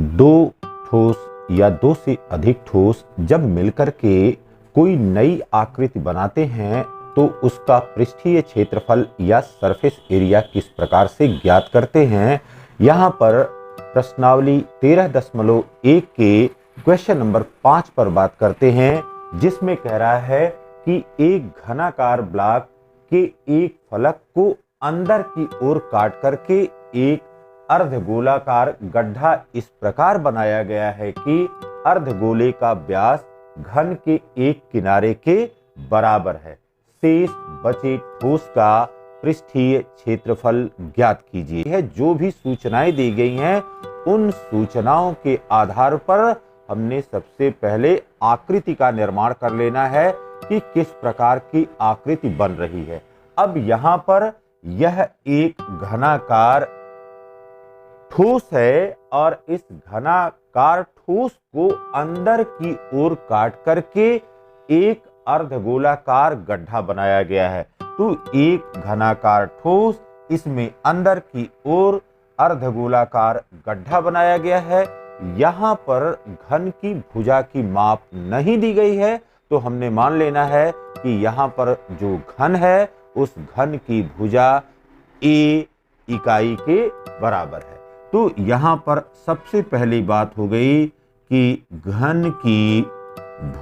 दो ठोस या दो से अधिक ठोस जब मिलकर के कोई नई आकृति बनाते हैं तो उसका पृष्ठीय क्षेत्रफल या सरफेस एरिया किस प्रकार से ज्ञात करते हैं। यहाँ पर प्रश्नावली 13.1 के क्वेश्चन नंबर 5 पर बात करते हैं, जिसमें कह रहा है कि एक घनाकार ब्लॉक के एक फलक को अंदर की ओर काट करके एक अर्धगोलाकार गड्ढा इस प्रकार बनाया गया है कि अर्धगोले का व्यास घन के एक किनारे के बराबर है। शेष बचे ठोस का पृष्ठीय क्षेत्रफल ज्ञात कीजिए। यह जो भी सूचनाएं दी गई हैं उन सूचनाओं के आधार पर हमने सबसे पहले आकृति का निर्माण कर लेना है कि किस प्रकार की आकृति बन रही है। अब यहाँ पर यह एक घनाकार ठोस है और इस घनाकार ठोस को अंदर की ओर काट करके एक अर्धगोलाकार गड्ढा बनाया गया है। तो एक घनाकार ठोस, इसमें अंदर की ओर अर्धगोलाकार गड्ढा बनाया गया है। यहाँ पर घन की भुजा की माप नहीं दी गई है, तो हमने मान लेना है कि यहाँ पर जो घन है उस घन की भुजा a इकाई के बराबर है। तो यहाँ पर सबसे पहली बात हो गई कि घन की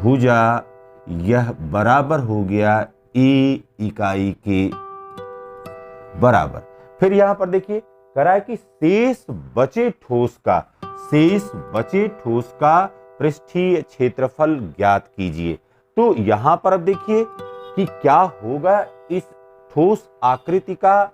भुजा यह बराबर हो गया a इकाई के बराबर। फिर यहाँ पर देखिए कह है कि शेष बचे ठोस का पृष्ठीय क्षेत्रफल ज्ञात कीजिए। तो यहाँ पर अब देखिए कि क्या होगा इस ठोस आकृति का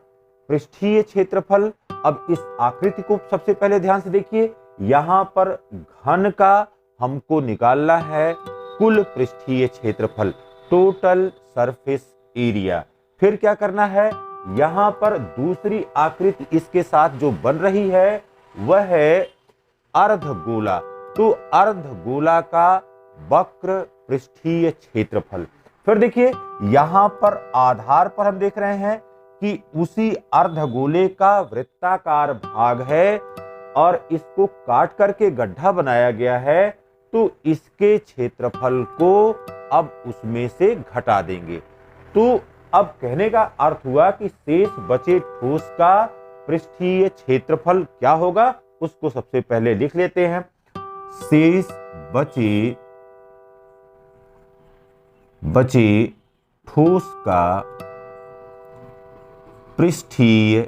पृष्ठीय क्षेत्रफल। अब इस आकृति को सबसे पहले ध्यान से देखिए, यहाँ पर घन का हमको निकालना है कुल पृष्ठीय क्षेत्रफल, टोटल सरफेस एरिया। फिर क्या करना है, यहाँ पर दूसरी आकृति इसके साथ जो बन रही है वह है अर्धगोला। तो अर्धगोला का वक्र पृष्ठीय क्षेत्रफल। फिर देखिए यहाँ पर आधार पर हम देख रहे हैं कि उसी अर्धगोले का वृत्ताकार भाग है और इसको काट करके गड्ढा बनाया गया है, तो इसके क्षेत्रफल को अब उसमें से घटा देंगे। तो अब कहने का अर्थ हुआ कि शेष बचे ठोस का पृष्ठीय क्षेत्रफल क्या होगा, उसको सबसे पहले लिख लेते हैं। शेष बचे ठोस का पृष्ठीय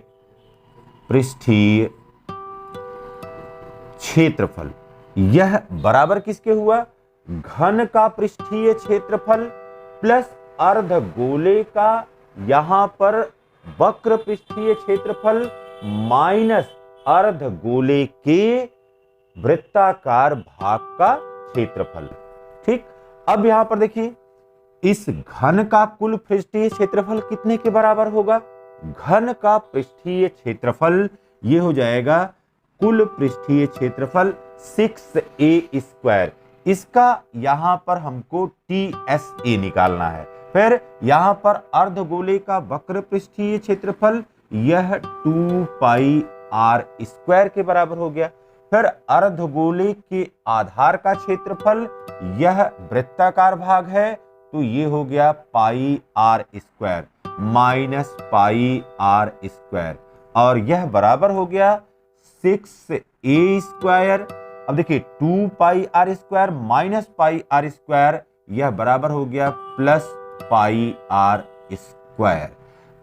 क्षेत्रफल, यह बराबर किसके हुआ, घन का पृष्ठीय क्षेत्रफल प्लस अर्धगोले का यहां पर वक्र पृष्ठीय क्षेत्रफल माइनस अर्धगोले के वृत्ताकार भाग का क्षेत्रफल। ठीक, अब यहां पर देखिए इस घन का कुल पृष्ठीय क्षेत्रफल कितने के बराबर होगा। घन का पृष्ठीय क्षेत्रफल ये हो जाएगा कुल पृष्ठीय क्षेत्रफल 6a²। इसका यहां पर हमको TSA निकालना है। फिर यहां पर अर्धगोले का वक्र पृष्ठीय क्षेत्रफल यह 2πr² के बराबर हो गया। फिर अर्धगोले के आधार का क्षेत्रफल यह वृत्ताकार भाग है, तो ये हो गया πr² माइनस πr², और यह बराबर हो गया 6a²। अब देखिए 2πr² माइनस πr², यह बराबर हो गया प्लस πr²।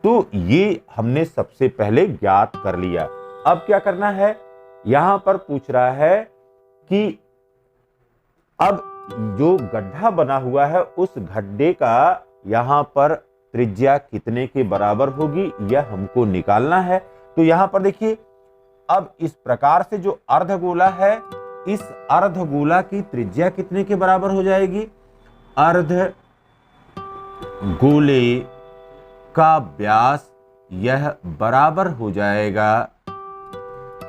तो ये हमने सबसे पहले ज्ञात कर लिया। अब क्या करना है, यहां पर पूछ रहा है कि अब जो गड्ढा बना हुआ है उस गड्ढे का यहां पर त्रिज्या कितने के बराबर होगी, यह हमको निकालना है। तो यहां पर देखिए अब इस प्रकार से जो अर्धगोला है, इस अर्धगोला की त्रिज्या कितने के बराबर हो जाएगी, अर्धगोले का व्यास यह बराबर हो जाएगा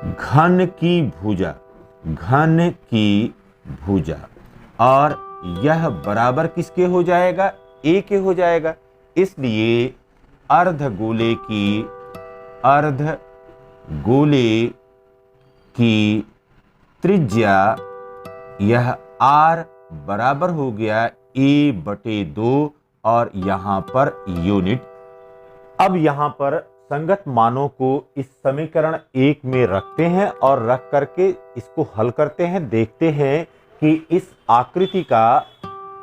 घन की भुजा, और यह बराबर किसके हो जाएगा, a के हो जाएगा। इसलिए अर्धगोले की त्रिज्या यह r बराबर हो गया a/2 और यहां पर यूनिट। अब यहां पर संगत मानों को इस समीकरण 1 में रखते हैं और रख करके इसको हल करते हैं, देखते हैं कि इस आकृति का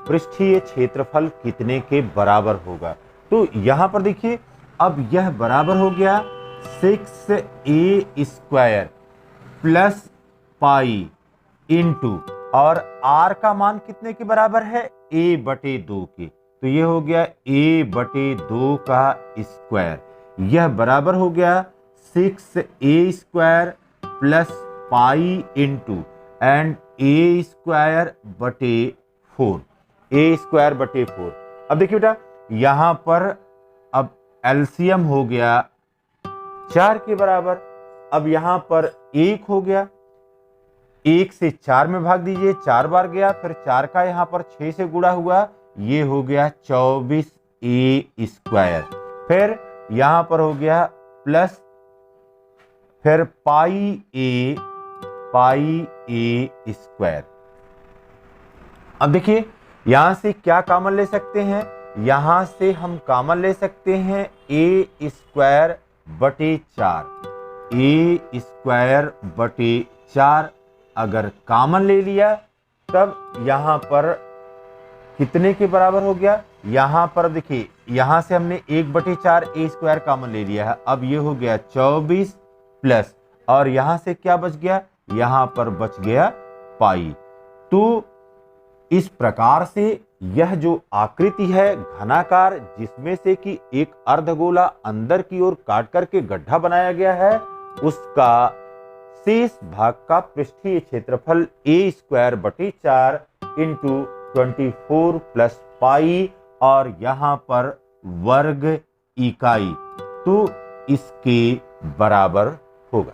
पृष्ठीय क्षेत्रफल कितने के बराबर होगा। तो यहां पर देखिए, अब यह बराबर हो गया 6a² प्लस पाई इंटू, और r का मान कितने के बराबर है, a/2 के, तो ये हो गया a/2 का स्क्वायर। यह बराबर हो गया 6a² plus pi into and a²/4, a²/4। अब देखिए बेटा, यहां पर अब एलसीएम हो गया 4 के बराबर। अब यहां पर 1 हो गया, 1 से 4 में भाग दीजिए, 4 बार गया, फिर 4 का यहां पर 6 से गुणा हुआ, ये हो गया 24a²। फिर यहां पर हो गया प्लस, फिर पाई a²। अब देखिए, यहां से क्या कॉमन ले सकते हैं, यहां से हम कॉमन ले सकते हैं a²/4, a²/4 अगर कॉमन ले लिया तब यहां पर कितने के बराबर हो गया। यहां पर देखिए, यहां से हमने 1/4 a² कॉमन ले लिया है, अब ये हो गया 24 प्लस, और यहां से क्या बच गया, यहां पर बच गया पाई। तो इस प्रकार से यह जो आकृति है घनाकार, जिसमें से कि एक अर्धगोला अंदर की ओर काट करके गड्ढा बनाया गया है, उसका शेष भाग का पृष्ठीय क्षेत्रफल a²/4 इंटू 24 प्लस पाई, और यहां पर वर्ग इकाई, तो इसके बराबर होगा।